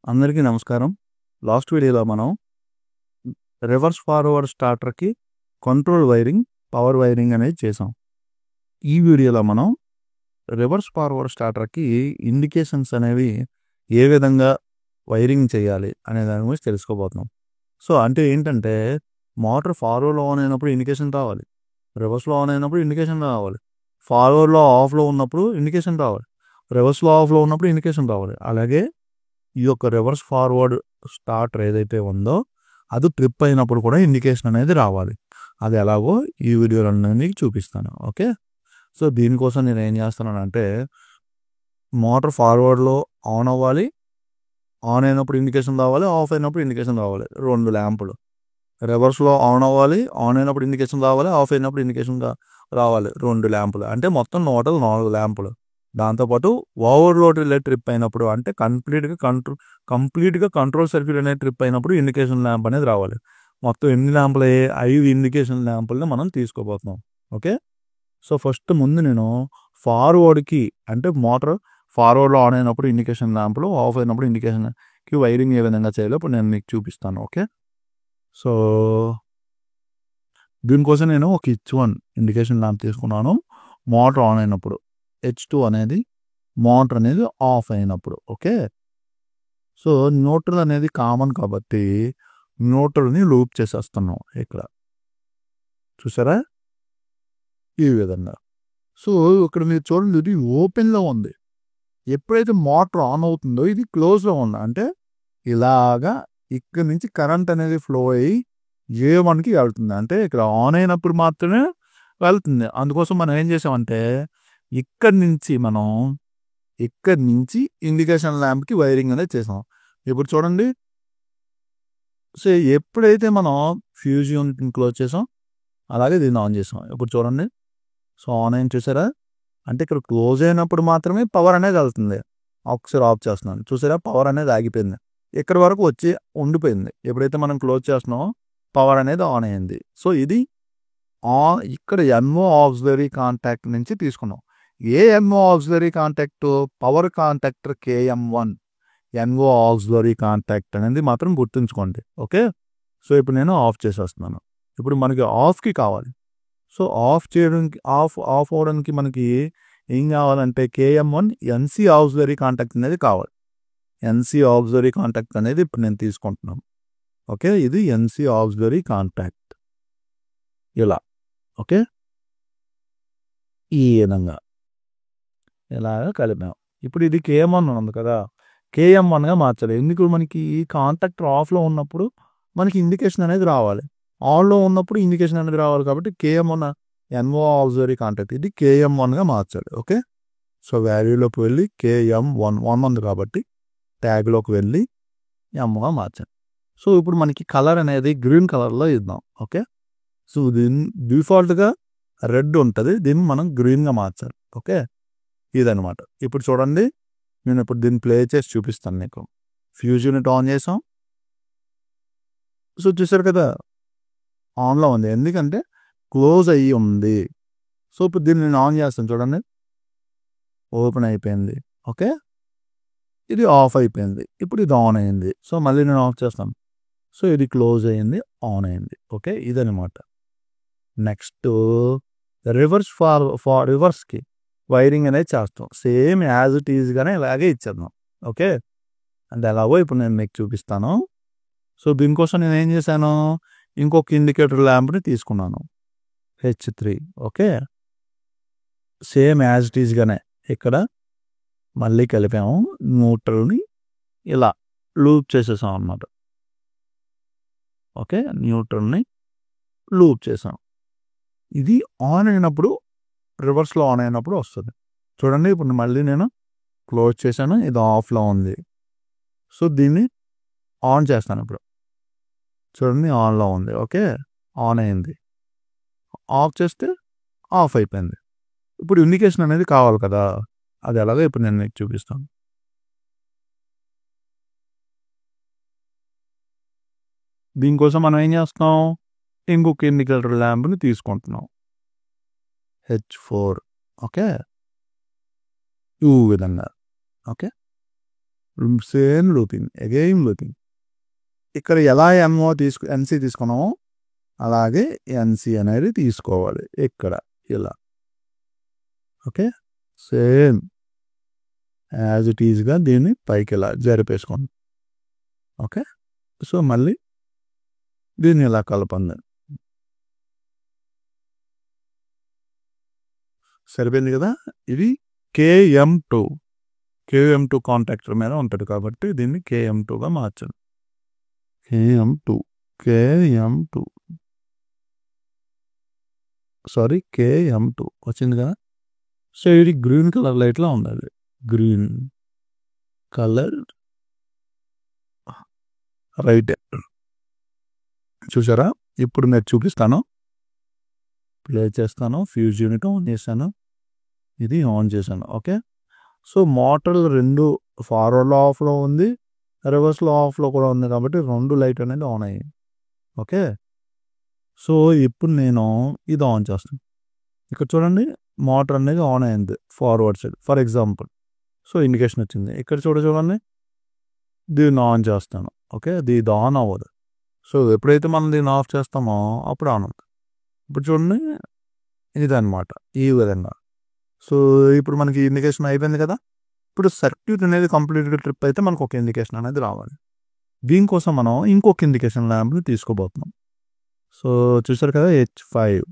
అందరికీ నమస్కారం. లాస్ట్ వీడియోలో మనం రివర్స్ ఫార్వర్డ్ స్టార్టర్‌కి కంట్రోల్ వైరింగ్, పవర్ వైరింగ్ అనేది చేసాం. ఈ వీడియోలో మనం రివర్స్ ఫార్వర్డ్ స్టార్టర్‌కి ఇండికేషన్స్ అనేవి ఏ విధంగా వైరింగ్ చేయాలి అనే దాని గురించి తెలుసుకోబోతున్నాం. సో, అంటే ఏంటంటే మోటార్ ఫార్వర్డ్‌లో ఆన్ అయినప్పుడు ఇండికేషన్ రావాలి. రివర్స్‌లో ఆన్ అయినప్పుడు ఇండికేషన్ రావాలి. ఫార్వర్డ్‌లో ఆఫ్‌లో ఉన్నప్పుడు ఇండికేషన్ రావాలి. రివర్స్‌లో ఆఫ్‌లో ఉన్నప్పుడు ఇండికేషన్ రావాలి. అలాగే ఈ యొక్క రివర్స్ ఫార్వర్డ్ స్టార్టర్ ఏదైతే ఉందో అది ట్రిప్ అయినప్పుడు కూడా ఇండికేషన్ అనేది రావాలి. అది ఎలాగో ఈ వీడియోలో నేను చూపిస్తాను. ఓకే. సో, దీనికోసం నేను ఏం చేస్తున్నానంటే మోటార్ ఫార్వర్డ్‌లో ఆన్ అవ్వాలి. ఆన్ అయినప్పుడు ఇండికేషన్ రావాలి. ఆఫ్ అయినప్పుడు ఇండికేషన్ రావాలి. 2 ల్యాంపులు. రివర్స్‌లో ఆన్ అవ్వాలి. ఆన్ అయినప్పుడు ఇండికేషన్ రావాలి. ఆఫ్ అయినప్పుడు ఇండికేషన్ రావాలి. 2 ల్యాంపులు. అంటే మొత్తం టోటల్ 4 ల్యాంపులు. దాంతోపాటు ఓవర్లోడ్ రిలే ట్రిప్ అయినప్పుడు అంటే కంప్లీట్‌గా కంట్రోల్ సర్క్యూట్ అనేది ట్రిప్ అయినప్పుడు ఇండికేషన్ ల్యాంప్ అనేది రావాలి. మొత్తం ఎన్ని ల్యాంపులు అయ్యాయి? 5 ఇండికేషన్ ల్యాంపుల్ని మనం తీసుకోబోతున్నాం. ఓకే. సో, ఫస్ట్ ముందు నేను ఫార్వర్డ్‌కి అంటే మోటార్ ఫార్వర్డ్‌లో ఆన్ అయినప్పుడు ఇండికేషన్ ల్యాంపులు, ఆఫ్ అయినప్పుడు ఇండికేషన్‌కి వైరింగ్ ఏ విధంగా చేయాలో ఇప్పుడు నేను మీకు చూపిస్తాను. ఓకే. సో, దీనికోసం నేను ఒక H1 ఇండికేషన్ ల్యాంప్ తీసుకున్నాను. మోటార్ ఆన్ అయినప్పుడు. H2 అనేది మోటార్ అనేది ఆఫ్ అయినప్పుడు. ఓకే. సో, న్యూట్రల్ అనేది కామన్ కాబట్టి న్యూట్రల్‌ని లూప్ చేసేస్తున్నాం ఇక్కడ. చూసారా? ఈ విధంగా. సో, ఇక్కడ మీరు చూడండి ఇది ఓపెన్‌లో ఉంది. ఎప్పుడైతే మోటార్ ఆన్ అవుతుందో ఇది క్లోజ్‌లో ఉంది. అంటే ఇలాగా ఇక్కడి నుంచి కరెంట్ అనేది ఫ్లో అయ్యి A1కి వెళ్తుంది. అంటే ఇక్కడ ఆన్ అయినప్పుడు మాత్రమే వెళ్తుంది. అందుకోసం మనం ఏం చేసామంటే ఇక్కడి నుంచి ఇండికేషన్ ల్యాంప్‌కి వైరింగ్ అనేది చేసాం. ఇప్పుడు చూడండి. సో, ఎప్పుడైతే మనం ఫ్యూజ్ యూనిట్‌ని క్లోజ్ చేసాం అలాగే దీన్ని ఆన్ చేసాం. ఇప్పుడు చూడండి. సో, ఆన్ అయింది చూసారా? అంటే ఇక్కడ క్లోజ్ అయినప్పుడు మాత్రమే పవర్ అనేది వెళ్తుంది. ఒకసారి ఆఫ్ చేస్తున్నాను. చూసారా? పవర్ అనేది ఆగిపోయింది. ఇక్కడి వరకు వచ్చి ఉండిపోయింది. ఎప్పుడైతే మనం క్లోజ్ చేస్తున్నామో పవర్ అనేది ఆన్ అయింది. సో, ఇది ఇక్కడ NO ఆక్సిలరీ కాంటాక్ట్ నుంచి తీసుకున్నాం. ఏ NO auxiliary contact? Power contactor KM1 NO auxiliary contact అనేది మాత్రం గుర్తుంచుకోండి. ఓకే. సో, ఇప్పుడు నేను ఆఫ్ చేసేస్తున్నాను. ఇప్పుడు మనకి ఆఫ్‌కి కావాలి. సో, ఆఫ్ అవ్వడానికి మనకి ఏం కావాలంటే KM1 NC ఆక్సిలరీ కాంటాక్ట్ అనేది కావాలి. NC ఆక్సిలరీ కాంటాక్ట్ అనేది ఇప్పుడు నేను తీసుకుంటున్నాను. ఓకే. ఇది NC ఆక్సిలరీ కాంటాక్ట్. ఇలా. ఓకే. ఈ విధంగా ఇలాగ కలిపాం. ఇప్పుడు ఇది KM1 ఉంది కదా! KM1గా మార్చాలి. ఎందుకు? మనకి కాంటాక్టర్ ఆఫ్‌లో ఉన్నప్పుడు మనకి ఇండికేషన్ అనేది రావాలి. ఆన్‌లో ఉన్నప్పుడు ఇండికేషన్ అనేది రావాలి కాబట్టి KM1 NO ఆక్సిలరీ కాంటాక్ట్ ఇది KM1గా మార్చాలి. ఓకే. సో, వాల్యూలోకి వెళ్ళి KM1 ఉంది కాబట్టి ట్యాగ్‌లోకి వెళ్ళి Mగా మార్చాలి. సో, ఇప్పుడు మనకి కలర్ అనేది గ్రీన్ కలర్‌లో ఇద్దాం. ఓకే. సో, దీన్ని డిఫాల్ట్‌గా రెడ్ ఉంటది. దీన్ని మనం గ్రీన్‌గా మార్చాలి. ఓకే. ఇదనమాట. ఇప్పుడు చూడండి. నేను ఇప్పుడు దీన్ని ప్లే చేసి చూపిస్తాను మీకు. ఫ్యూజ్ యూనిట్ ఆన్ చేసాం. సో, చూసారు కదా! ఆన్‌లో ఉంది. ఎందుకంటే క్లోజ్ అయ్యి ఉంది. సో, ఇప్పుడు దీన్ని నేను ఆన్ చేస్తాను చూడండి. ఓపెన్ అయిపోయింది. ఓకే. ఇది ఆఫ్ అయిపోయింది. ఇప్పుడు ఇది ఆన్ అయింది. సో, మళ్ళీ నేను ఆఫ్ చేస్తాను. సో, ఇది క్లోజ్ అయింది. ఆన్ అయింది. ఓకే. ఇదనమాట. నెక్స్ట్ రివర్స్‌కి వైరింగ్ అనేది చేస్తాం. సేమ్ యాజ్ ఇట్ ఈజ్‌గానే ఇలాగే ఇచ్చేద్దాం. ఓకే. అంటే ఎలాగో ఇప్పుడు నేను మీకు చూపిస్తాను. సో, దీనికోసం నేను ఏం చేశాను? ఇంకొక ఇండికేటర్ ల్యాంప్‌ని తీసుకున్నాను. H3. Okay. Same as it ఈజ్‌గానే ఇక్కడ మళ్ళీ కలిపాము. న్యూట్రల్‌ని ఇలా లూప్ చేసేసాం అన్నమాట. ఓకే. న్యూట్రల్‌ని లూప్ చేసాం. ఇది ఆన్ అయినప్పుడు రివర్స్‌లో ఆన్ అయినప్పుడు వస్తుంది. చూడండి. ఇప్పుడు మళ్ళీ నేను క్లోజ్ చేశాను. ఇది ఆఫ్‌లో ఉంది. సో, దీన్ని ఆన్ చేస్తాను ఇప్పుడు. చూడండి ఆన్‌లో ఉంది. ఓకే. ఆన్ అయింది. ఆఫ్ చేస్తే ఆఫ్ అయిపోయింది. ఇప్పుడు ఇండికేషన్ అనేది కావాలి కదా! అది ఎలాగో ఇప్పుడు నేను మీకు చూపిస్తాను. దీనికోసం మనం ఏం చేస్తున్నాం? ఇంకొక ఇండికేటర్ ల్యాంప్‌ని తీసుకుంటున్నాం. H4. ఓకే. ఈ విధంగా. Okay. Same looping, again looping. ఇక్కడ ఎలా ఎన్సీ తీసుకున్నామో అలాగే ఎన్సీ అనేది తీసుకోవాలి ఇక్కడ ఇలా. ఓకే, సేమ్ యాజ్ ఇట్ ఈజ్గా దీన్ని పైకి ఇలా జరిపేసుకోండి. ఓకే, సో మళ్ళీ దీన్ని ఇలా కలపండి. సరిపోయింది కదా. ఇది కేఎం2 కాంటాక్టర్ మీద ఉంటుంది కాబట్టి దీన్ని కేఎం2గా మార్చండి. కేఎం2 వచ్చింది కదా. సో ఇది గ్రీన్ కలర్ లైట్లో ఉండాలి. గ్రీన్ కలర్ రైట్ చూసారా. ఇప్పుడు నేను చూపిస్తాను, ప్లే చేస్తాను. ఫ్యూజ్ యూనిట్ ఆన్ చేశాను, ఇది ఆన్ చేశాను. ఓకే, సో మోటార్లు రెండు ఫార్వర్డ్లో ఆఫ్లో ఉంది, రివర్స్లో ఆఫ్లో కూడా ఉంది కాబట్టి రెండు లైట్ అనేది ఆన్ అయ్యాయి. ఓకే, సో ఇప్పుడు నేను ఇది ఆన్ చేస్తాను. ఇక్కడ చూడండి మోటార్ అనేది ఆన్ అయింది forward side for example. So indication వచ్చింది. ఇక్కడ చూడండి దీన్ని ఆన్ చేస్తాను. ఓకే, ఇది ఆన్ అవ్వదు. సో ఎప్పుడైతే మనం దీన్ని ఆఫ్ చేస్తామో అప్పుడు ఆన్ అవుతుంది. ఇప్పుడు చూడండి ఇదన్నమాట ఈ విధంగా. సో ఇప్పుడు మనకి ఇండికేషన్ అయిపోయింది కదా. ఇప్పుడు సర్క్యూట్ అనేది కంప్లీట్గా ట్రిప్ అయితే మనకు ఒక ఇండికేషన్ అనేది రావాలి. దీనికోసం మనం ఇంకొక ఇండికేషన్ ల్యాంప్ని తీసుకోబోతున్నాం. సో చూసారు కదా H5.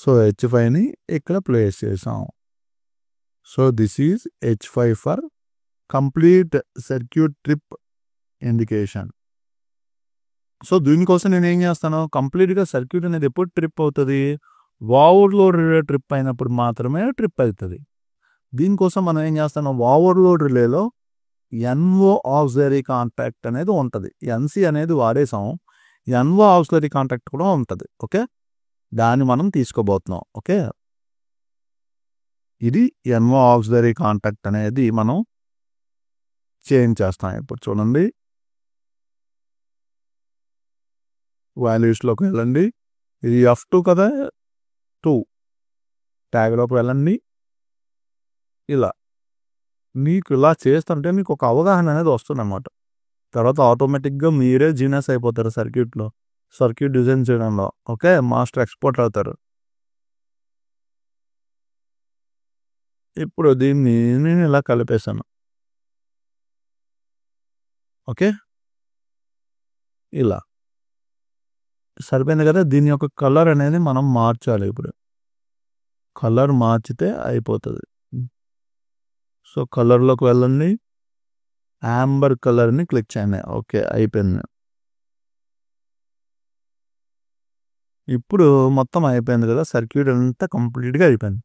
సో H5ని ఇక్కడ ప్లేస్ చేసాం. So this is H5 for complete circuit trip indication. So దీనికోసం నేను ఏం చేస్తాను, కంప్లీట్గా సర్క్యూట్ అనేది ఎప్పుడు ట్రిప్ అవుతుంది, ఓవర్లోడ్ రిలే ట్రిప్ అయినప్పుడు మాత్రమే ట్రిప్ అవుతుంది. దీనికోసం మనం ఏం చేస్తాను, ఓవర్లోడ్ రిలేలో ఎన్ఓ ఆక్సిలరీ కాంటాక్ట్ అనేది ఉంటుంది. ఎన్సి అనేది వాడేసాం, ఎన్ఓ ఆక్సిలరీ కాంటాక్ట్ కూడా ఉంటుంది. ఓకే, దాన్ని మనం తీసుకోబోతున్నాం. ఓకే, ఇది ఎన్ఓ ఆక్సిలరీ కాంటాక్ట్ అనేది మనం చేంజ్ చేస్తాం. ఇప్పుడు చూడండి వాల్యూస్లోకి వెళ్ళండి. ఇది F2 కదా, 2 ట్యాగ్లోకి వెళ్ళండి. ఇలా మీకు ఇలా చేస్తుంటే మీకు ఒక అవగాహన అనేది వస్తుంది అన్నమాట. తర్వాత ఆటోమేటిక్గా మీరే జీనియస్ అయిపోతారు సర్క్యూట్ డిజైన్ చేయడంలో. ఓకే, మాస్టర్ ఎక్స్పర్ట్ అవుతారు. ఇప్పుడు దీన్ని నేను ఇలా కలిపేశాను. ఓకే, ఇలా సరిపోయింది కదా. దీని యొక్క కలర్ అనేది మనం మార్చాలి. ఇప్పుడు కలర్ మార్చితే అయిపోతుంది. సో కలర్లోకి వెళ్ళండి, యాంబర్ కలర్ని క్లిక్ చేయండి. ఓకే, అయిపోయింది. ఇప్పుడు మొత్తం అయిపోయింది కదా, సర్క్యూట్ అంతా కంప్లీట్గా అయిపోయింది.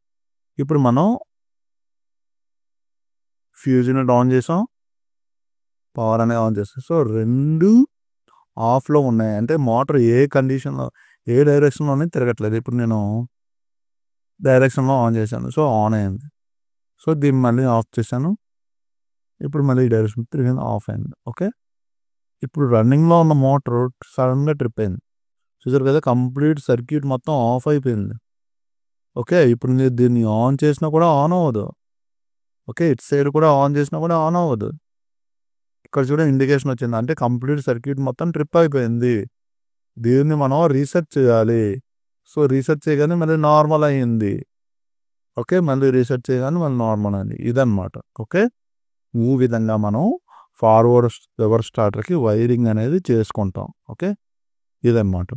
ఇప్పుడు మనం ఫ్యూజ్ యూనిట్ ఆన్ చేసాం, పవర్ అనేది ఆన్ చేస్తాం. సో రెండు ఆఫ్లో ఉన్నాయి, అంటే మోటార్ ఏ కండిషన్లో ఏ డైరెక్షన్లోనే తిరగట్లేదు. ఇప్పుడు నేను డైరెక్షన్లో ఆన్ చేశాను, సో ఆన్ అయింది. సో దీన్ని మళ్ళీ ఆఫ్ చేశాను, ఇప్పుడు మళ్ళీ డైరెక్షన్ తిరిగింది, ఆఫ్ అయింది. ఓకే, ఇప్పుడు రన్నింగ్లో ఉన్న మోటార్ సడన్గా ట్రిప్ అయింది. చూసారు కదా, కంప్లీట్ సర్క్యూట్ మొత్తం ఆఫ్ అయిపోయింది. ఓకే, ఇప్పుడు మీరు దీన్ని ఆన్ చేసినా కూడా ఆన్ అవ్వదు. ఓకే, ఇటు సైడ్ కూడా ఆన్ చేసినా కూడా ఆన్ అవ్వదు. ఇక్కడ చూడండి ఇండికేషన్ వచ్చింది, అంటే కంప్లీట్ సర్క్యూట్ మొత్తం ట్రిప్ అయిపోయింది. దీన్ని మనం రీసెట్ చేయాలి. సో రీసెట్ చేయగానే మళ్ళీ నార్మల్ అయ్యింది. ఓకే, మళ్ళీ రీసెట్ చేయగానే మళ్ళీ నార్మల్ అయింది. ఇదన్నమాట. ఓకే, ఈ విధంగా మనం ఫార్వర్డ్ రివర్స్ స్టార్టర్కి వైరింగ్ అనేది చేసుకుంటాం. ఓకే, ఇదన్నమాట.